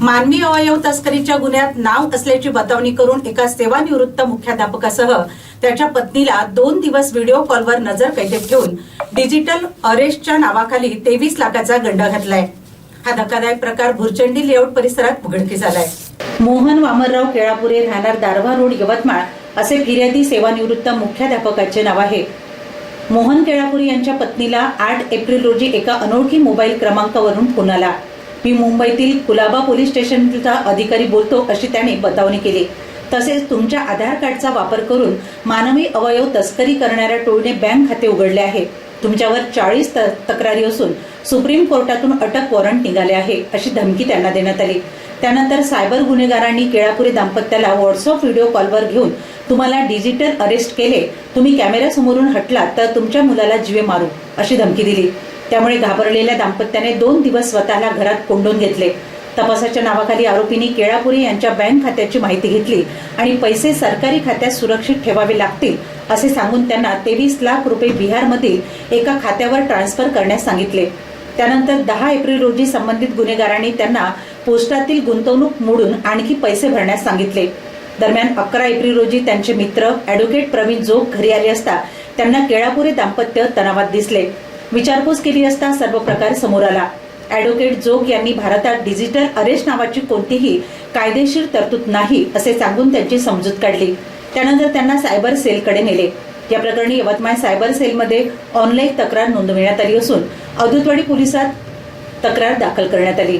मानवी अवयव तस्करीच्या गुन्ह्यात नाव असल्याची बतावणी करून एका सेवानिवृत्त मुख्याध्यापकासह त्याच्या पत्नीला 2 दिवस व्हिडिओ कॉलवर नजर कैदेत ठेवून डिजिटल अरेस्टच्या नावाखाली 23 लाखाचा गंडा घातलाय। हा धक्कादायक प्रकार भुरचंडी लेआउट परिसरात उघडकीस आलाय। मोहन वामनराव केळापुरे, राहणार दारव्हा रोड, यवतमाळ असे फिर्यादी सेवानिवृत्त मुख्याध्यापकाचे नाव आहे। मोहन केळापुरे यांच्या पत्नीला 8 एप्रिल रोजी एका अनोळखी मोबाईल क्रमांकावरून फोन आला। मी मुंबईतील कुलाबा पोलीस स्टेशनचा अधिकारी बोलतो अशी त्याने बतावणी केली। तसेच तुमच्या आधार कार्डचा वापर करून मानवी अवयव तस्करी करणाऱ्या टोळीने बँक खाते उघडले आहे। तुमच्यावर 40 तक्रारी असून सुप्रीम कोर्टातून अटक वॉरंट निघाले आहे अशी धमकी त्यांना देण्यात आली। त्यानंतर सायबर गुन्हेगारांनी केळापुरे दाम्पत्याला व्हॉट्सअप व्हिडिओ कॉलवर घेऊन तुम्हाला डिजिटल अरेस्ट केले, तुम्ही कॅमेऱ्यासमोरून हटलात तर तुमच्या मुलाला जीवे मारू अशी धमकी दिली। त्यामुळे घाबरलेल्या दाम्पत्याने 2 दिवस स्वतःला घरात कोंडून घेतले। तपासाच्या नावाखाली आरोपींनी केळापुरे यांच्या बँक खात्याची माहिती घेतली आणि पैसे सरकारी खात्यात सुरक्षित ठेवावे लागतील असे सांगून त्यांना 23 लाख रुपये बिहारमधील एका खात्यावर ट्रान्सफर करण्यास सांगितले। त्यानंतर 10 एप्रिल रोजी संबंधित गुन्हेगारांनी त्यांना पोस्टातील गुंतवणूक मोडून आणखी पैसे भरण्यास सांगितले। दरम्यान 11 एप्रिल रोजी त्यांचे मित्र ॲडव्होकेट प्रवीण जोग घरी आले असता त्यांना केळापुरे दाम्पत्य तणावात दिसले। विचारपूस केली असता सर्व प्रकार समोर आला। ॲडव्होकेट जोग यांनी भारतात डिजिटल अरेस्ट नावाची कोणतीही कायदेशीर तरतूद नाही असे सांगून त्यांची समजूत काढली। त्यानंतर त्यांना सायबर सेलकडे नेले। या प्रकरणी यवतमाळ सायबर सेलमध्ये ऑनलाईन तक्रार नोंदवण्यात आली असून अदूतवाडी पोलिसात तक्रार दाखल करण्यात आली।